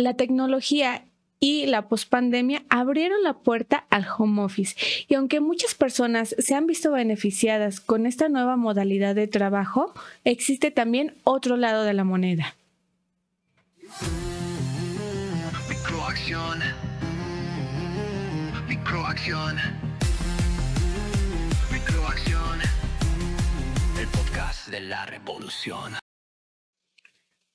la tecnología y la pospandemia abrieron la puerta al home office. Y aunque muchas personas se han visto beneficiadas con esta nueva modalidad de trabajo, existe también otro lado de la moneda. Microacción. Microacción. Microacción. El podcast de la revolución.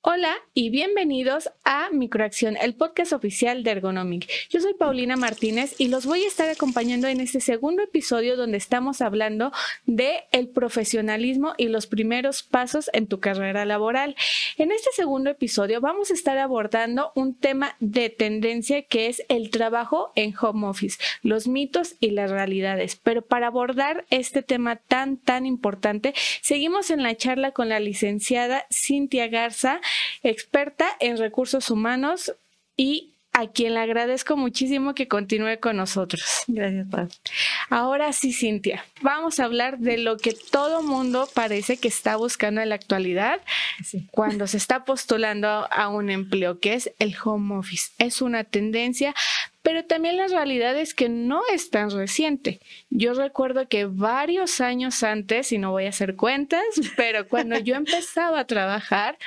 Hola y bienvenidos a Microacción, el podcast oficial de Ergonomic. Yo soy Paulina Martínez y los voy a estar acompañando en este segundo episodio donde estamos hablando de el profesionalismo y los primeros pasos en tu carrera laboral. En este segundo episodio vamos a estar abordando un tema de tendencia que es el trabajo en home office, los mitos y las realidades. Pero para abordar este tema tan importante, seguimos en la charla con la licenciada Cintia Garza, experta en recursos humanos y a quien le agradezco muchísimo que continúe con nosotros. Gracias, Paz. Ahora sí, Cintia, vamos a hablar de lo que todo mundo parece que está buscando en la actualidad cuando se está postulando a un empleo, que es el home office. Es una tendencia, pero también la realidad es que no es tan reciente. Yo recuerdo que varios años antes, y no voy a hacer cuentas, pero cuando yo empezaba a trabajar,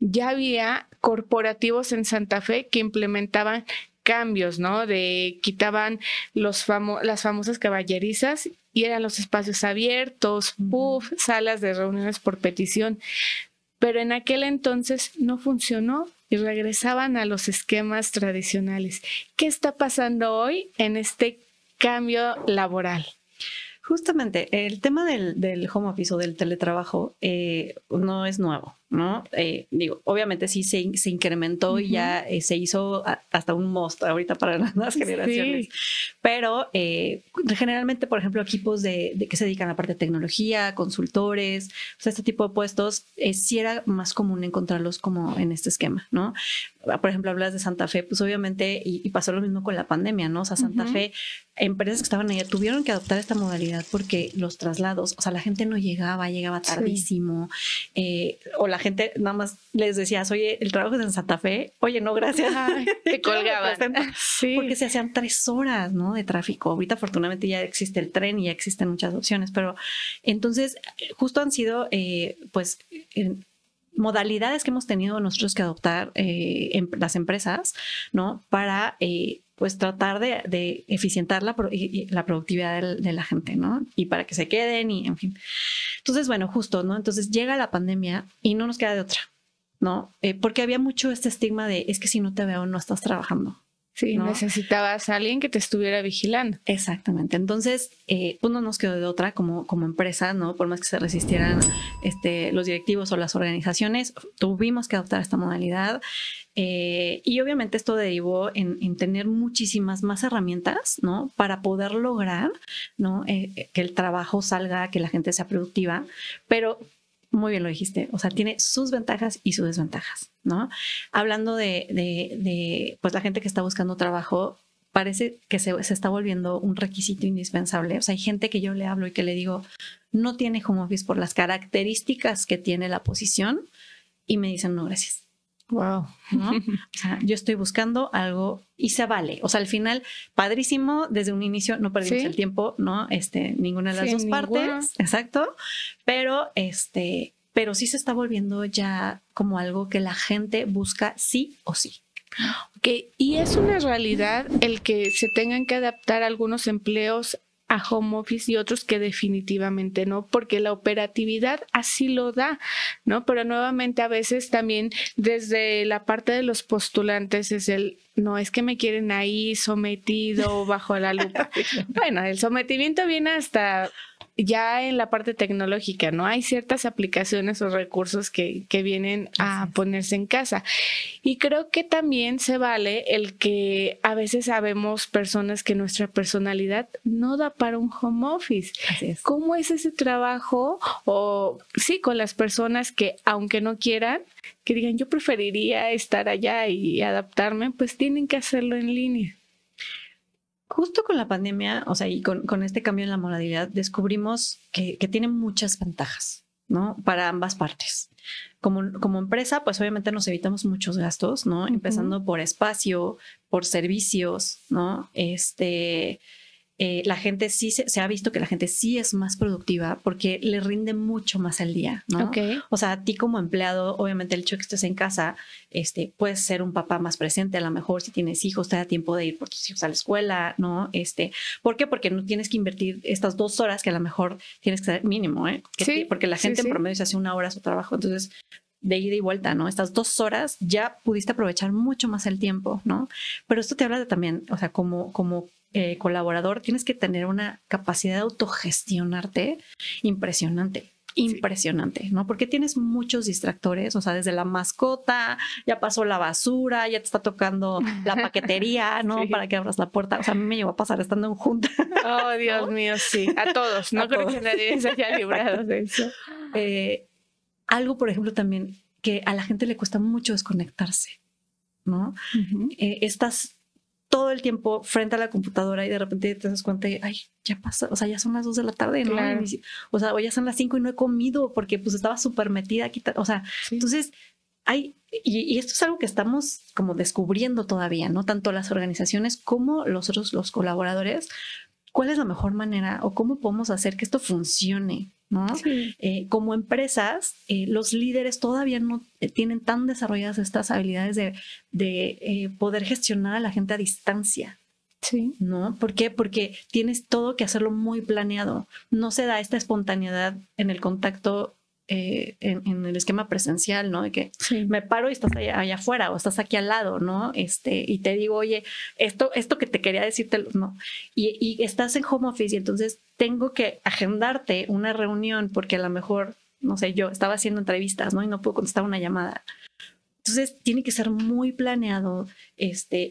ya había corporativos en Santa Fe que implementaban cambios, ¿no? Quitaban las famosas caballerizas y eran los espacios abiertos, salas de reuniones por petición. Pero en aquel entonces no funcionó y regresaban a los esquemas tradicionales. ¿Qué está pasando hoy en este cambio laboral? Justamente, el tema del home office o del teletrabajo no es nuevo, ¿no? Obviamente sí se incrementó y ya se hizo hasta un must ahorita para las nuevas generaciones. Sí. Pero generalmente, por ejemplo, equipos de que se dedican a la parte de tecnología, consultores, o sea, este tipo de puestos, sí era más común encontrarlos como en este esquema, ¿no? Por ejemplo, hablas de Santa Fe, pues obviamente, y pasó lo mismo con la pandemia, ¿no? O sea, Santa Fe, empresas que estaban allá tuvieron que adoptar esta modalidad porque los traslados, o sea, la gente no llegaba tardísimo, o la gente nada más les decías, oye, el trabajo es en Santa Fe, oye, no, gracias. Ay, te colgaban. Sí. Porque se hacían 3 horas, ¿no? De tráfico. Ahorita, afortunadamente, ya existe el tren y ya existen muchas opciones, pero entonces, justo han sido, modalidades que hemos tenido nosotros que adoptar en las empresas, ¿no? Para pues tratar de eficientar la productividad de la gente, ¿no? Y para que se queden y en fin. Entonces, bueno, justo, ¿no? Entonces llega la pandemia y no nos queda de otra, ¿no? Porque había mucho este estigma de es que si no te veo no estás trabajando. Sí, ¿no? Necesitabas a alguien que te estuviera vigilando. Exactamente. Entonces, pues no nos quedó de otra como empresa, ¿no? Por más que se resistieran los directivos o las organizaciones, tuvimos que adoptar esta modalidad. Y obviamente esto derivó en tener muchísimas más herramientas, ¿no? Para poder lograr, ¿no? Que el trabajo salga, que la gente sea productiva, pero muy bien lo dijiste, o sea, tiene sus ventajas y sus desventajas, ¿no? Hablando de pues la gente que está buscando trabajo, parece que se está volviendo un requisito indispensable. O sea, hay gente que yo le hablo y que le digo, no tiene home office por las características que tiene la posición y me dicen, no, gracias. Wow. ¿No? O sea, yo estoy buscando algo y se vale. O sea, al final, padrísimo, desde un inicio no perdimos el tiempo, ¿no? Ninguna de las dos partes. Exacto. Pero sí se está volviendo ya como algo que la gente busca sí o sí. Ok, y es una realidad el que se tengan que adaptar algunos empleos a home office y otros que definitivamente no, porque la operatividad así lo da, ¿no? Pero nuevamente a veces también desde la parte de los postulantes es no es que me quieren ahí sometido bajo la lupa. Bueno, el sometimiento viene hasta ya en la parte tecnológica, ¿no? Hay ciertas aplicaciones o recursos que vienen a ponerse en casa. Y creo que también se vale el que a veces sabemos personas que nuestra personalidad no da para un home office. Así es. ¿Cómo es ese trabajo? O sí, con las personas que, aunque no quieran, que digan, yo preferiría estar allá y adaptarme, pues tienen que hacerlo en línea. Justo con la pandemia, o sea, y con este cambio en la modalidad, descubrimos que tiene muchas ventajas, ¿no? Para ambas partes. Como empresa, pues obviamente nos evitamos muchos gastos, ¿no? Empezando por espacio, por servicios, ¿no? La gente sí se ha visto que la gente sí es más productiva porque le rinde mucho más al día, ¿no? Okay. O sea, a ti como empleado, obviamente el hecho de que estés en casa, puedes ser un papá más presente, a lo mejor si tienes hijos, te da tiempo de ir por tus hijos a la escuela, ¿no? ¿Por qué? Porque no tienes que invertir estas 2 horas que a lo mejor tienes que ser mínimo, ¿eh? Sí, porque la gente en promedio se hace 1 hora su trabajo, entonces de ida y vuelta, ¿no? Estas 2 horas ya pudiste aprovechar mucho más el tiempo, ¿no? Pero esto te habla de también, o sea, como colaborador, tienes que tener una capacidad de autogestionarte impresionante, ¿no? Porque tienes muchos distractores, o sea, desde la mascota, ya pasó la basura, ya te está tocando la paquetería, ¿no? Sí. Para que abras la puerta. O sea, a mí me llegó a pasar estando en junta. Oh, Dios mío, sí. A todos. No creo que nadie se haya librado de eso. Algo, por ejemplo, también que a la gente le cuesta mucho desconectarse, ¿no? Estás todo el tiempo frente a la computadora y de repente te das cuenta y, ay, ya pasa, o sea, ya son las 2 de la tarde, ¿no? Claro. O sea, o ya son las 5 y no he comido porque pues estaba súper metida aquí, o sea, sí. Entonces y esto es algo que estamos como descubriendo todavía, ¿no? Tanto las organizaciones como los colaboradores, ¿cuál es la mejor manera o cómo podemos hacer que esto funcione? ¿No? Sí. Como empresas, los líderes todavía no tienen tan desarrolladas estas habilidades de poder gestionar a la gente a distancia. Sí. ¿No? ¿Por qué? Porque tienes todo que hacerlo muy planeado. No se da esta espontaneidad en el contacto en el esquema presencial, ¿no? De que sí. Me paro y estás allá afuera o estás aquí al lado, ¿no? Y te digo, oye, esto que te quería decirte, no. Y estás en home office y entonces tengo que agendarte una reunión porque a lo mejor, no sé, yo estaba haciendo entrevistas, ¿no? Y no puedo contestar una llamada. Entonces tiene que ser muy planeado,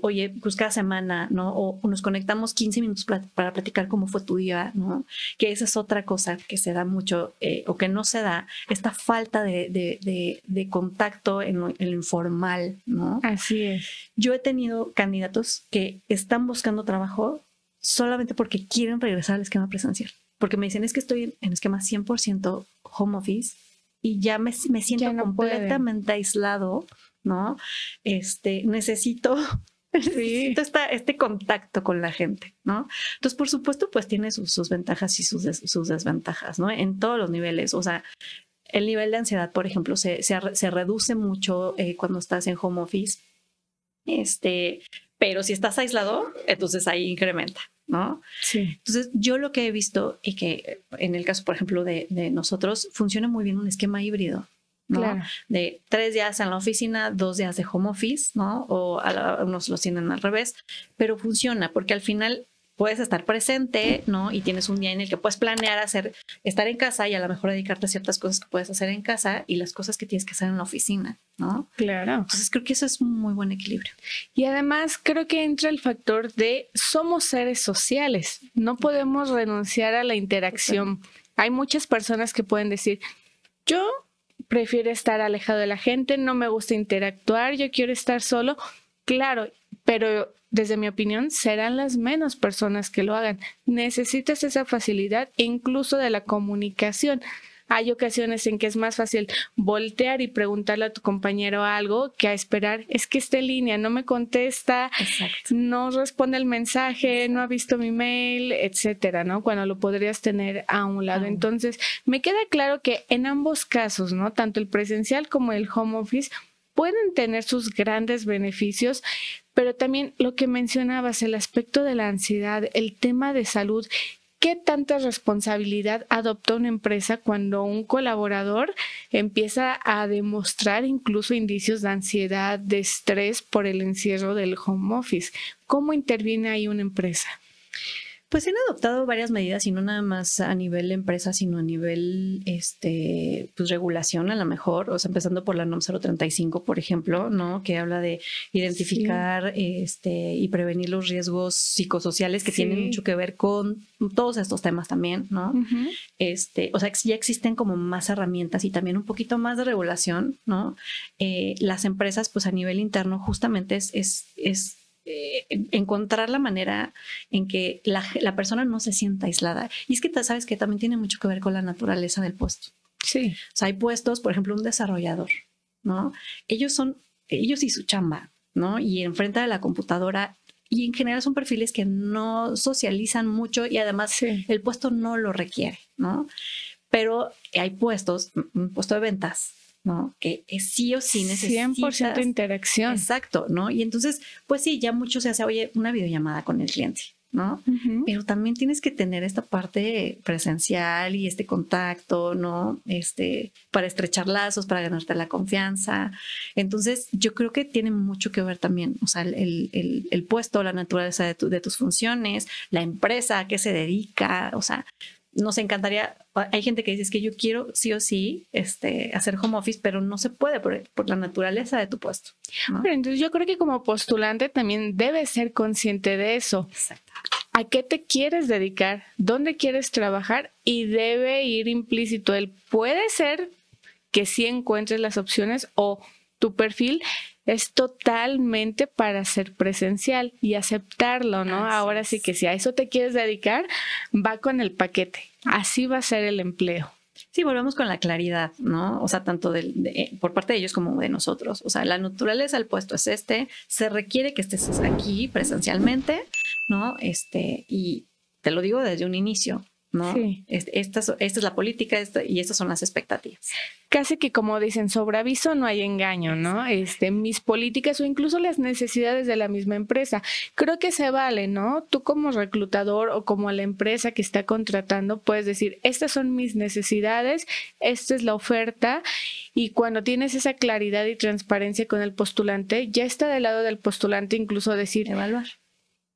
oye, pues cada semana, ¿no? O nos conectamos 15 minutos para platicar cómo fue tu día, ¿no? Que esa es otra cosa que se da mucho o que no se da, esta falta de contacto en lo informal, ¿no? Así es. Yo he tenido candidatos que están buscando trabajo solamente porque quieren regresar al esquema presencial, porque me dicen, es que estoy en esquema 100% home office y ya me siento no completamente aislado, ¿no? Necesito este contacto con la gente, ¿no? Entonces, por supuesto, pues tiene sus ventajas y sus desventajas, ¿no? En todos los niveles, o sea, el nivel de ansiedad, por ejemplo, se reduce mucho cuando estás en home office, pero si estás aislado, entonces ahí incrementa, ¿no? Sí. Entonces, yo lo que he visto y que en el caso, por ejemplo, de nosotros, funciona muy bien un esquema híbrido, ¿no? Claro. De 3 días en la oficina, 2 días de home office, ¿no? O unos los tienen al revés, pero funciona porque al final puedes estar presente, ¿no? Y tienes un día en el que puedes planear estar en casa y a lo mejor dedicarte a ciertas cosas que puedes hacer en casa y las cosas que tienes que hacer en la oficina, ¿no? Claro. Entonces creo que eso es un muy buen equilibrio. Y además creo que entra el factor de somos seres sociales, no podemos renunciar a la interacción. Hay muchas personas que pueden decir, yo prefiero estar alejado de la gente, no me gusta interactuar, yo quiero estar solo. Claro, pero desde mi opinión serán las menos personas que lo hagan. Necesitas esa facilidad incluso de la comunicación. Hay ocasiones en que es más fácil voltear y preguntarle a tu compañero algo que a esperar, es que está en línea, no me contesta, exacto, no responde el mensaje, exacto, no ha visto mi mail, etcétera, ¿no? Cuando lo podrías tener a un lado. Entonces, me queda claro que en ambos casos, ¿no? Tanto el presencial como el home office pueden tener sus grandes beneficios, pero también lo que mencionabas, el aspecto de la ansiedad, el tema de salud. ¿Qué tanta responsabilidad adopta una empresa cuando un colaborador empieza a demostrar incluso indicios de ansiedad, de estrés por el encierro del home office? ¿Cómo interviene ahí una empresa? Pues se han adoptado varias medidas y no nada más a nivel empresa, sino a nivel pues regulación a lo mejor, o sea, empezando por la NOM 035, por ejemplo, ¿no? Que habla de identificar y prevenir los riesgos psicosociales que tienen mucho que ver con todos estos temas también, ¿no? Uh-huh. O sea, ya existen como más herramientas y también un poquito más de regulación, ¿no? Las empresas, pues a nivel interno, justamente es encontrar la manera en que la persona no se sienta aislada. Y es que sabes que también tiene mucho que ver con la naturaleza del puesto, Sí. O sea, hay puestos, por ejemplo, un desarrollador, ¿no? Ellos y su chamba, ¿no? Y enfrente de la computadora, y en general son perfiles que no socializan mucho y además el puesto no lo requiere, ¿no? Pero hay puestos, un puesto de ventas, ¿no? Que sí o sí necesitas 100% interacción. Exacto, ¿no? Y entonces, pues sí, ya mucho se hace, oye, una videollamada con el cliente, ¿no? Pero también tienes que tener esta parte presencial y este contacto, ¿no? Para estrechar lazos, para ganarte la confianza. Entonces, yo creo que tiene mucho que ver también, o sea, el puesto, la naturaleza de tus funciones, la empresa, a qué se dedica, o sea, nos encantaría, hay gente que dice es que yo quiero sí o sí hacer home office, pero no se puede por la naturaleza de tu puesto, ¿no? Pero entonces yo creo que como postulante también debes ser consciente de eso. Exacto. ¿A qué te quieres dedicar? ¿Dónde quieres trabajar? Y debe ir implícito el puede ser que sí encuentres las opciones o tu perfil es totalmente para ser presencial y aceptarlo, ¿no? Ahora sí que si a eso te quieres dedicar, va con el paquete. Así va a ser el empleo. Sí, volvemos con la claridad, ¿no? O sea, tanto por parte de ellos como de nosotros. O sea, la naturaleza del puesto es se requiere que estés aquí presencialmente, ¿no? Y te lo digo desde un inicio, ¿no? Sí. Esta es la política y estas son las expectativas. Casi que como dicen, sobre aviso no hay engaño, ¿no? Mis políticas o incluso las necesidades de la misma empresa. Creo que se vale, ¿no? Tú como reclutador o como la empresa que está contratando puedes decir, estas son mis necesidades, esta es la oferta, y cuando tienes esa claridad y transparencia con el postulante, ya está del lado del postulante incluso decir, evaluar.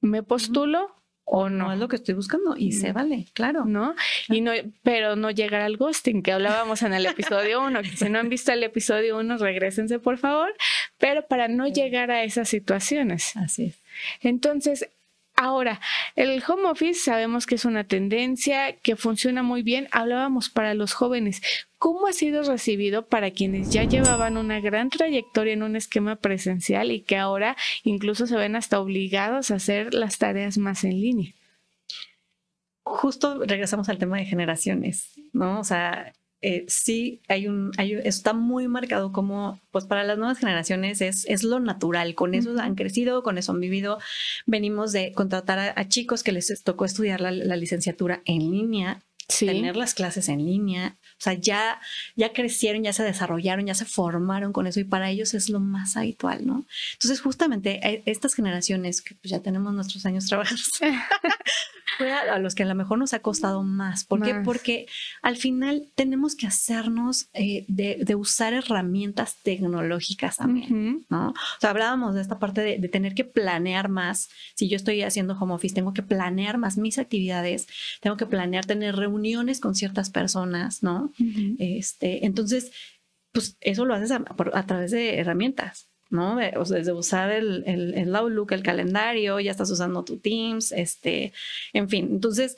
¿Me postulo? O no. No es lo que estoy buscando y se vale, claro. ¿No? Y no, pero no llegar al ghosting que hablábamos en el episodio 1, que si no han visto el episodio 1, regrésense por favor, pero para no llegar a esas situaciones. Así es. Entonces, ahora, el home office sabemos que es una tendencia que funciona muy bien. Hablábamos para los jóvenes. ¿Cómo ha sido recibido para quienes ya llevaban una gran trayectoria en un esquema presencial y que ahora incluso se ven hasta obligados a hacer las tareas más en línea? Justo regresamos al tema de generaciones, ¿no? O sea, sí está muy marcado como, pues para las nuevas generaciones es lo natural, con eso han crecido, con eso han vivido. Venimos de contratar a chicos que les tocó estudiar la licenciatura en línea, tener las clases en línea, o sea, ya crecieron, ya se desarrollaron, ya se formaron con eso y para ellos es lo más habitual, ¿no? Entonces, justamente estas generaciones que pues ya tenemos nuestros años trabajando, fue a los que a lo mejor nos ha costado más. ¿Por qué? Porque al final tenemos que hacernos de usar herramientas tecnológicas también, ¿no? O sea, hablábamos de esta parte de tener que planear más. Si yo estoy haciendo home office, tengo que planear más mis actividades, tengo que planear tener reuniones con ciertas personas, ¿no? Entonces, pues eso lo haces a través de herramientas, ¿no? O sea, desde usar el Outlook, el calendario, ya estás usando tu Teams, en fin. Entonces,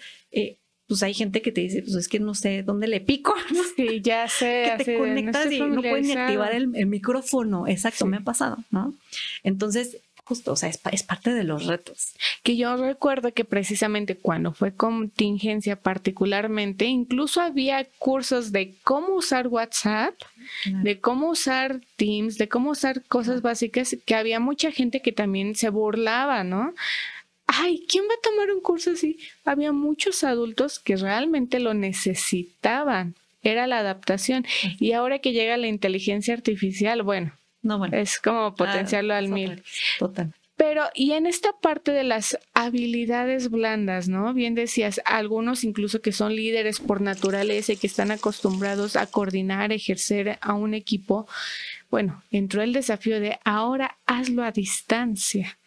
pues hay gente que te dice, pues es que no sé dónde le pico. Sí, ya sé. Que te conectas y no puedes ni activar el micrófono. Exacto, me ha pasado, ¿no? Entonces, justo, o sea, es parte de los retos. Que yo recuerdo que precisamente cuando fue contingencia particularmente, incluso había cursos de cómo usar WhatsApp, de cómo usar Teams, de cómo usar cosas básicas, que había mucha gente que también se burlaba, ¿no? Ay, ¿quién va a tomar un curso así? Había muchos adultos que realmente lo necesitaban. Era la adaptación. Y ahora que llega la inteligencia artificial, bueno, es como potenciarlo al 1000. Total. Pero, y en esta parte de las habilidades blandas, ¿no? Bien decías, algunos incluso que son líderes por naturaleza y que están acostumbrados a coordinar, ejercer a un equipo. Bueno, entró el desafío de ahora hazlo a distancia.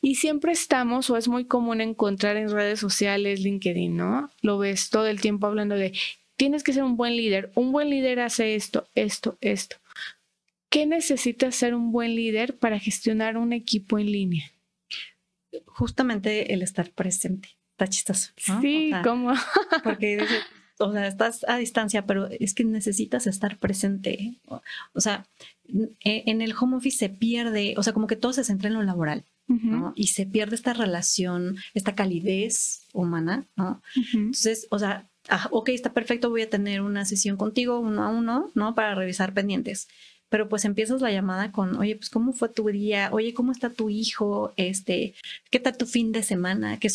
Y siempre estamos, o es muy común encontrar en redes sociales, LinkedIn, ¿no? Lo ves todo el tiempo hablando de, tienes que ser un buen líder. Un buen líder hace esto, esto, esto. ¿Qué necesita ser un buen líder para gestionar un equipo en línea? Justamente el estar presente. Está chistoso, ¿no? Sí, o sea, ¿cómo? Porque dice, o sea, estás a distancia, pero es que necesitas estar presente. O sea, en el home office se pierde, o sea, como que todo se centra en lo laboral, ¿no? Y se pierde esta relación, esta calidez humana, ¿no? Entonces, o sea, ok, está perfecto, voy a tener una sesión contigo 1-a-1, ¿no? Para revisar pendientes. Pero pues empiezas la llamada con, oye, pues ¿cómo fue tu día? Oye, ¿cómo está tu hijo? ¿Qué tal tu fin de semana? Que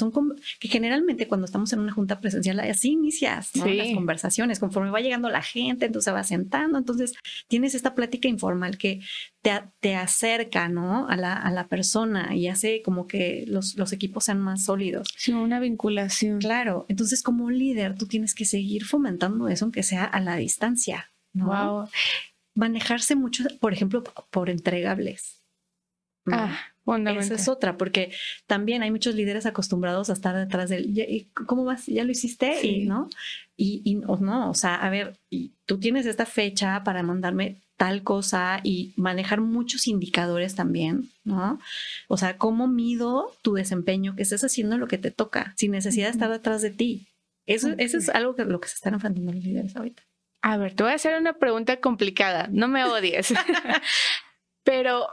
generalmente cuando estamos en una junta presencial así inicias, ¿no? Sí. Las conversaciones, conforme va llegando la gente, entonces se va sentando, entonces tienes esta plática informal que te acerca, ¿no? A la persona y hace como que los equipos sean más sólidos. Sí, una vinculación. Claro, entonces como líder tú tienes que seguir fomentando eso, aunque sea a la distancia, ¿no? Wow. Manejarse mucho, por ejemplo, por entregables, ¿no? Fundamental. Esa es otra, porque también hay muchos líderes acostumbrados a estar detrás del, ¿cómo vas? ¿Ya lo hiciste? Sí. Y, ¿no? Y no, o sea, a ver, y tú tienes esta fecha para mandarme tal cosa y manejar muchos indicadores también, ¿no? O sea, ¿cómo mido tu desempeño? Que estés haciendo lo que te toca, sin necesidad de estar detrás de ti. Eso es algo lo que se están enfrentando los líderes ahorita. A ver, te voy a hacer una pregunta complicada, no me odies, pero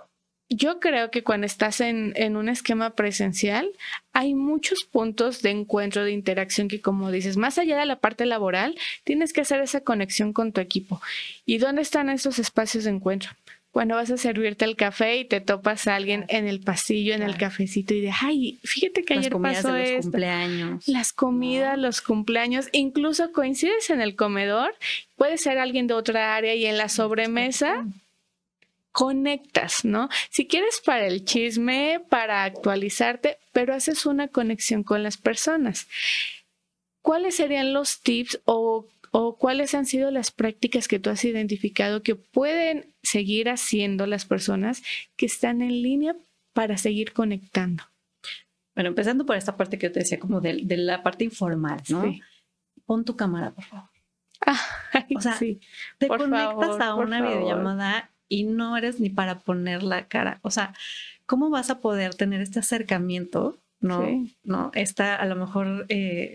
yo creo que cuando estás en un esquema presencial hay muchos puntos de encuentro, de interacción que, como dices, más allá de la parte laboral, tienes que hacer esa conexión con tu equipo. ¿Y dónde están esos espacios de encuentro? Cuando vas a servirte el café y te topas a alguien en el pasillo, en el cafecito y de, ay, fíjate que ayer pasó de los esto. cumpleaños. Las comidas, los cumpleaños, incluso coincides en el comedor, puede ser alguien de otra área y en la sobremesa conectas, ¿no? Si quieres para el chisme, para actualizarte, pero haces una conexión con las personas. ¿Cuáles serían los tips o cuáles han sido las prácticas que tú has identificado que pueden seguir haciendo las personas que están en línea para seguir conectando? Bueno, empezando por esta parte que yo te decía, como de la parte informal, ¿no? Sí. Pon tu cámara, por favor. O sea, sí, te conectas a una videollamada y no eres ni para poner la cara. O sea, ¿cómo vas a poder tener este acercamiento? ¿No? Sí. ¿No? Esta, a lo mejor,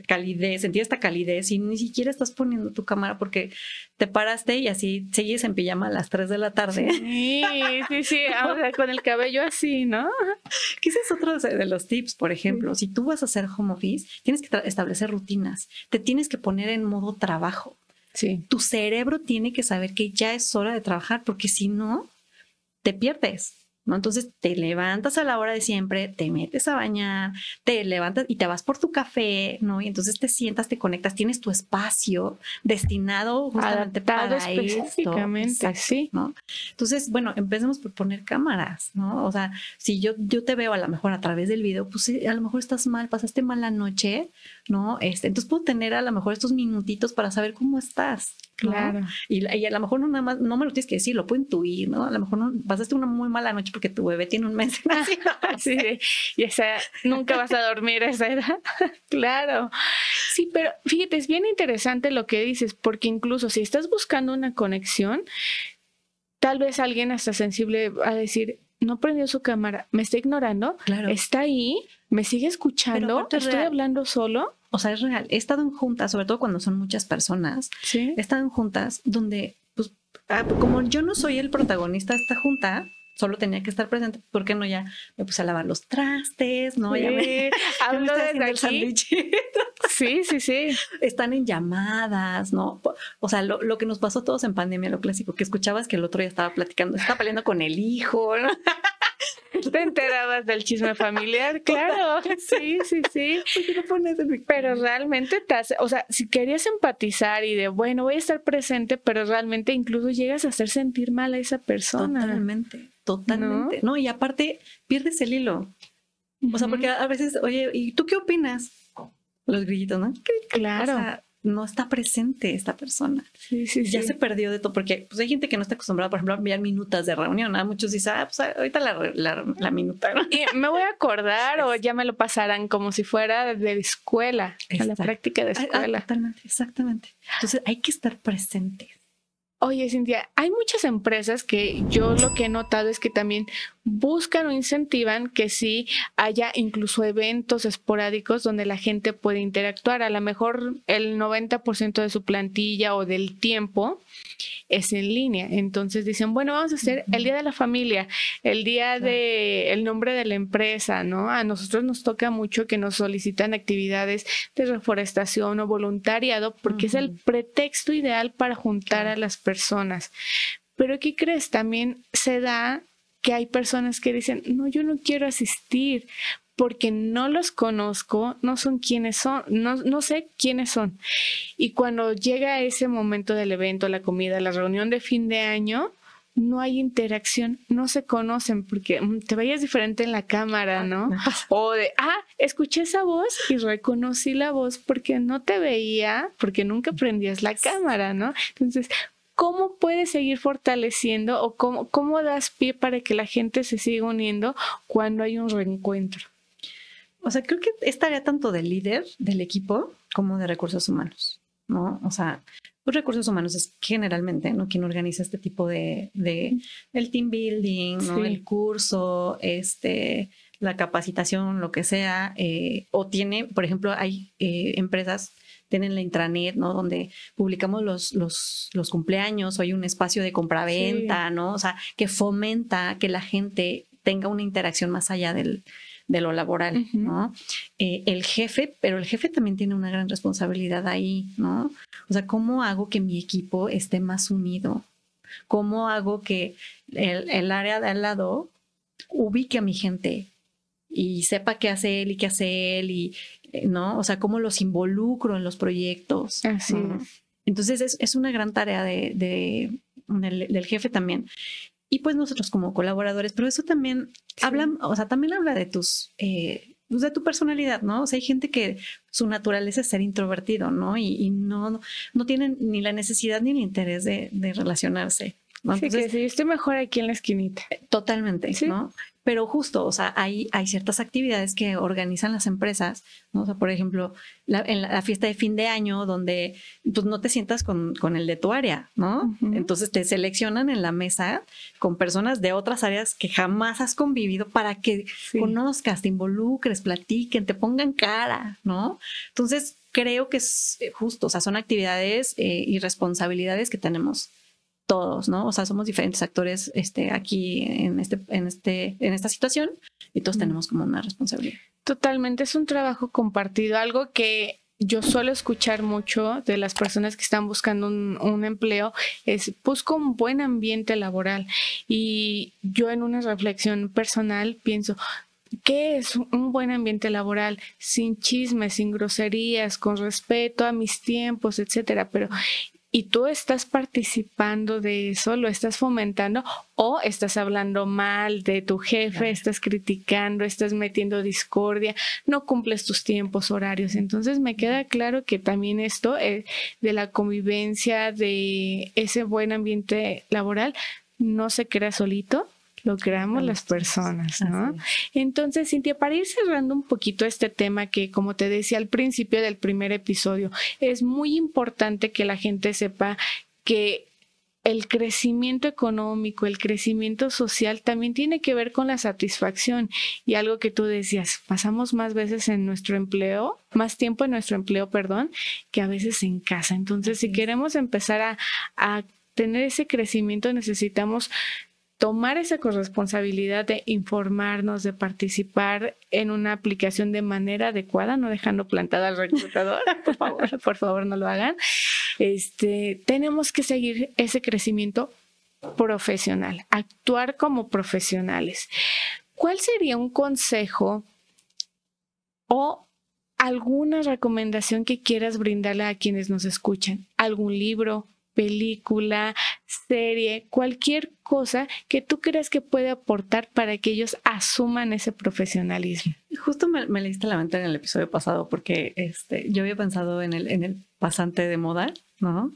calidez, sentir esta calidez y ni siquiera estás poniendo tu cámara porque te paraste y así sigues en pijama a las 3 de la tarde. Sí, o sea, con el cabello así, ¿no? Que ese es otro de los tips, por ejemplo. Sí. Si tú vas a hacer home office, tienes que establecer rutinas, te tienes que poner en modo trabajo. Sí. Tu cerebro tiene que saber que ya es hora de trabajar porque si no, te pierdes. ¿No? Entonces te levantas a la hora de siempre, te metes a bañar, te levantas y te vas por tu café, ¿no? Y entonces te sientas, te conectas, tienes tu espacio destinado justamente para específicamente, esto. Exacto, sí. ¿No? Entonces, bueno, empecemos por poner cámaras, ¿no? O sea, si yo te veo a lo mejor a través del video, pues a lo mejor estás mal, pasaste mal la noche, ¿no? Entonces puedo tener a lo mejor estos minutitos para saber cómo estás. Claro. ¿No? Y a lo mejor no nada más, no me lo tienes que decir, lo puedo intuir, ¿no? A lo mejor pasaste una muy mala noche porque tu bebé tiene un mes. Sí, y esa nunca vas a dormir a esa edad. Claro. Sí, pero fíjate, es bien interesante lo que dices, porque incluso si estás buscando una conexión, tal vez alguien hasta sensible va a decir, no prendió su cámara, me está ignorando, claro. Está ahí, me sigue escuchando, estoy hablando solo. O sea, es real. He estado en juntas, sobre todo cuando son muchas personas. ¿Sí? He estado en juntas donde, pues, como yo no soy el protagonista de esta junta, solo tenía que estar presente. ¿Por qué no? Ya me puse a lavar los trastes, ¿no? Sí. Ya me hablo desde aquí. Sí. Están en llamadas, ¿no? O sea, lo que nos pasó a todos en pandemia, lo clásico, que escuchabas que el otro ya estaba platicando, estaba peleando con el hijo, ¿no? Te enterabas del chisme familiar, claro. Sí. Pero realmente te hace, o sea, si querías empatizar y de, bueno, voy a estar presente, pero realmente incluso llegas a hacer sentir mal a esa persona. Totalmente. ¿No? Y aparte, pierdes el hilo. O sea, porque a veces, oye, ¿y tú qué opinas? Los grillitos, ¿no? Claro. O sea, no está presente esta persona. Sí. Ya se perdió de todo, porque pues hay gente que no está acostumbrada, por ejemplo, a enviar minutas de reunión. ¿No? Muchos dicen, pues ahorita la minuta, ¿no? Y me voy a acordar o ya me lo pasarán como si fuera de escuela, a la práctica de escuela. Totalmente, exactamente. Entonces hay que estar presentes. Oye, Cintia, hay muchas empresas que yo lo que he notado es que también buscan o incentivan que sí haya incluso eventos esporádicos donde la gente puede interactuar. A lo mejor el 90% de su plantilla o del tiempo es en línea. Entonces dicen, bueno, vamos a hacer el día de la familia, el día de el nombre de la empresa, ¿no? A nosotros nos toca mucho que nos solicitan actividades de reforestación o voluntariado porque es el pretexto ideal para juntar a las personas. Pero ¿qué crees? También se da que hay personas que dicen, no, yo no quiero asistir porque no los conozco, no son quiénes son, no sé quiénes son. Y cuando llega ese momento del evento, la comida, la reunión de fin de año, no hay interacción, no se conocen porque te veías diferente en la cámara, ¿no? O de, escuché esa voz y reconocí la voz porque no te veía, porque nunca prendías la cámara, ¿no? Entonces, ¿cómo puedes seguir fortaleciendo o cómo das pie para que la gente se siga uniendo cuando hay un reencuentro? O sea, creo que es tarea tanto del líder, del equipo, como de recursos humanos, ¿no? O sea, los recursos humanos es generalmente, ¿no?, quien organiza este tipo de el team building, ¿no? El curso, la capacitación, lo que sea, o tiene, por ejemplo, hay empresas tienen la intranet, ¿no?, donde publicamos los cumpleaños, o hay un espacio de compraventa, ¿no? O sea, que fomenta que la gente tenga una interacción más allá de lo laboral, ¿no? El jefe, pero el jefe también tiene una gran responsabilidad ahí, ¿no? O sea, ¿cómo hago que mi equipo esté más unido? ¿Cómo hago que el área de al lado ubique a mi gente y sepa qué hace él y qué hace él y, ¿no? O sea, ¿cómo los involucro en los proyectos? Así ¿no? Entonces es una gran tarea del jefe también. Y pues nosotros como colaboradores, pero eso también habla, o sea, también habla de de tu personalidad, ¿no? O sea, hay gente que su naturaleza es ser introvertido, ¿no? Y no tienen ni la necesidad ni el interés de relacionarse, ¿no? Entonces, que sí, estoy mejor aquí en la esquinita. Totalmente, ¿no? Pero justo, o sea, hay ciertas actividades que organizan las empresas, ¿no? O sea, por ejemplo, en la fiesta de fin de año donde pues no te sientas con el de tu área, ¿no? Entonces te seleccionan en la mesa con personas de otras áreas que jamás has convivido para que conozcas, te involucres, platiquen, te pongan cara, ¿no? Entonces creo que es justo, o sea, son actividades y responsabilidades que tenemos todos, ¿no? O sea, somos diferentes actores aquí en esta situación y todos tenemos como una responsabilidad. Totalmente, es un trabajo compartido, algo que yo suelo escuchar mucho de las personas que están buscando un empleo es busco un buen ambiente laboral y yo en una reflexión personal pienso, ¿qué es un buen ambiente laboral? Sin chismes, sin groserías, con respeto a mis tiempos, etcétera, pero y tú estás participando de eso, lo estás fomentando o estás hablando mal de tu jefe, estás criticando, estás metiendo discordia, no cumples tus tiempos, horarios. Entonces me queda claro que también esto de la convivencia, de ese buen ambiente laboral, no se crea solito. Lo creamos las personas, ¿no? Entonces, Cintia, para ir cerrando un poquito este tema que, como te decía al principio del primer episodio, es muy importante que la gente sepa que el crecimiento económico, el crecimiento social también tiene que ver con la satisfacción y algo que tú decías, pasamos más veces en nuestro empleo, más tiempo en nuestro empleo, que a veces en casa. Entonces, si queremos empezar a tener ese crecimiento, necesitamos tomar esa corresponsabilidad de informarnos, de participar en una aplicación de manera adecuada, no dejando plantada al reclutador, por favor no lo hagan. Tenemos que seguir ese crecimiento profesional, actuar como profesionales. ¿Cuál sería un consejo o alguna recomendación que quieras brindarle a quienes nos escuchan? ¿Algún libro, película, serie, cualquier cosa que tú creas que puede aportar para que ellos asuman ese profesionalismo? Justo me leíste la mente en el episodio pasado porque yo había pensado en el pasante de moda, ¿no?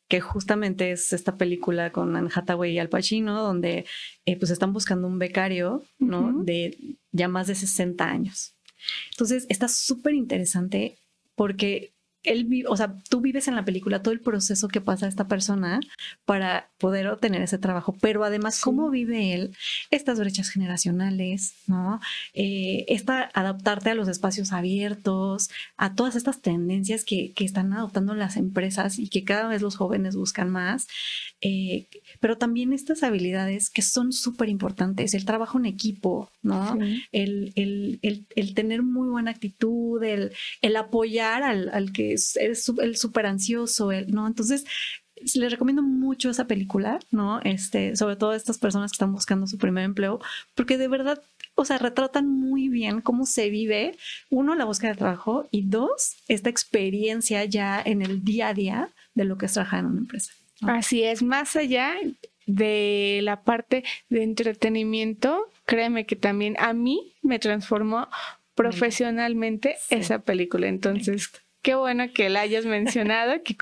Que justamente es esta película con Anne Hathaway y Al Pacino, donde pues están buscando un becario, ¿no? De ya más de 60 años. Entonces está súper interesante porque tú vives en la película todo el proceso que pasa esta persona para poder obtener ese trabajo, pero además cómo vive él estas brechas generacionales, ¿no? Adaptarte a los espacios abiertos, a todas estas tendencias que están adoptando las empresas y que cada vez los jóvenes buscan más, pero también estas habilidades que son súper importantes, el trabajo en equipo, ¿no? Sí. El tener muy buena actitud, el apoyar al que es el súper ansioso, ¿no? Entonces, les recomiendo mucho esa película, ¿no? Sobre todo a estas personas que están buscando su primer empleo, porque de verdad, o sea, retratan muy bien cómo se vive, uno, la búsqueda de trabajo, y dos, esta experiencia ya en el día a día de lo que es trabajar en una empresa, ¿no? Así es, más allá de la parte de entretenimiento, créeme que también a mí me transformó profesionalmente esa película. Entonces, qué bueno que la hayas mencionado, que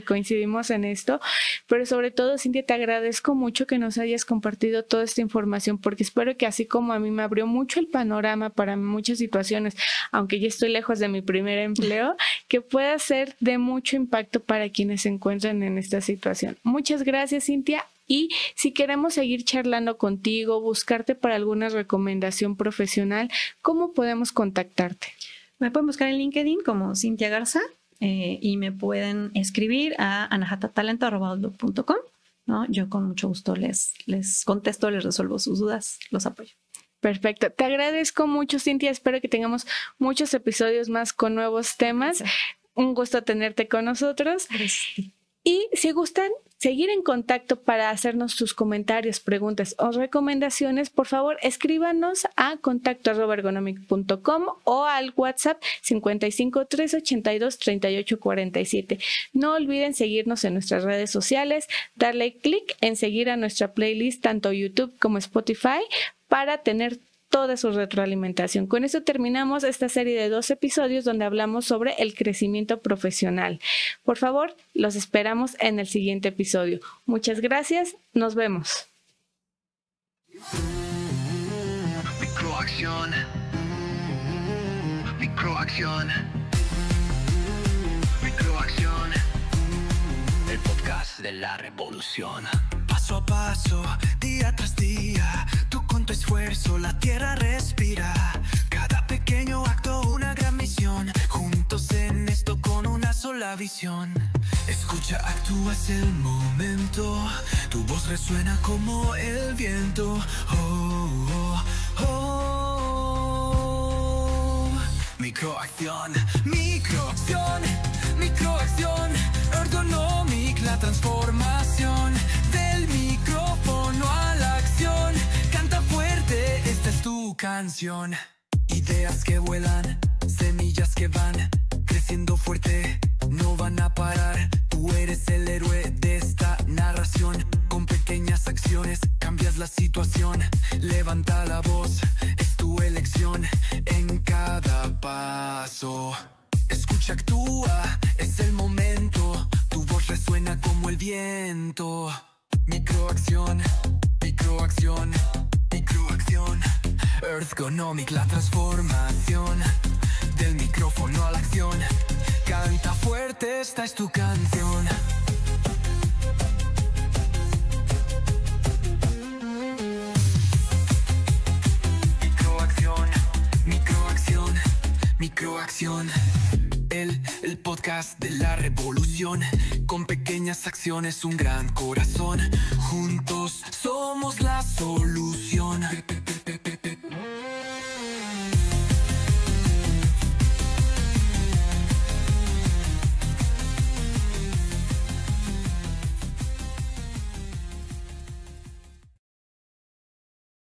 coincidimos en esto, pero sobre todo, Cintia, te agradezco mucho que nos hayas compartido toda esta información, porque espero que así como a mí me abrió mucho el panorama para muchas situaciones, aunque ya estoy lejos de mi primer empleo, que pueda ser de mucho impacto para quienes se encuentran en esta situación. Muchas gracias, Cintia. Y si queremos seguir charlando contigo, buscarte para alguna recomendación profesional, ¿cómo podemos contactarte? Me pueden buscar en LinkedIn como Cintia Garza y me pueden escribir a anahatatalento@outlook.com, ¿no? Yo con mucho gusto les contesto, les resuelvo sus dudas, los apoyo. Perfecto. Te agradezco mucho, Cintia. Espero que tengamos muchos episodios más con nuevos temas. Sí. Un gusto tenerte con nosotros. Gracias. Y si gustan seguir en contacto para hacernos sus comentarios, preguntas o recomendaciones, por favor, escríbanos a contacto@ergonomic.com o al WhatsApp 55 382 38 47. No olviden seguirnos en nuestras redes sociales, darle clic en seguir a nuestra playlist, tanto YouTube como Spotify, para tener toda su retroalimentación. Con eso terminamos esta serie de 2 episodios donde hablamos sobre el crecimiento profesional. Por favor, los esperamos en el siguiente episodio. Muchas gracias. Nos vemos. Microacción. Microacción. Microacción. El podcast de la revolución. Paso a paso, día tras día, tú con tu esfuerzo la tierra respira. Cada pequeño acto, una gran misión. Juntos en esto con una sola visión. Escucha, actúa, es el momento. Tu voz resuena como el viento. Oh, oh, oh. Microacción, microacción, microacción. Ergonomic, la transformación. Del micrófono a la acción. Canta fuerte, esta es tu canción. Ideas que vuelan, semillas que van creciendo fuerte, no van a parar. Tú eres el héroe de esta narración. Con pequeñas acciones cambias la situación. Levanta la voz, es tu elección en cada paso. Escucha, actúa, es el momento. Tu voz resuena como el viento. Microacción, microacción, microacción. Ergonomic, la transformación. Del micrófono a la acción. Canta fuerte, esta es tu canción. Microacción, microacción, microacción. El podcast de la revolución. Con pequeñas acciones, un gran corazón. Juntos somos la solución.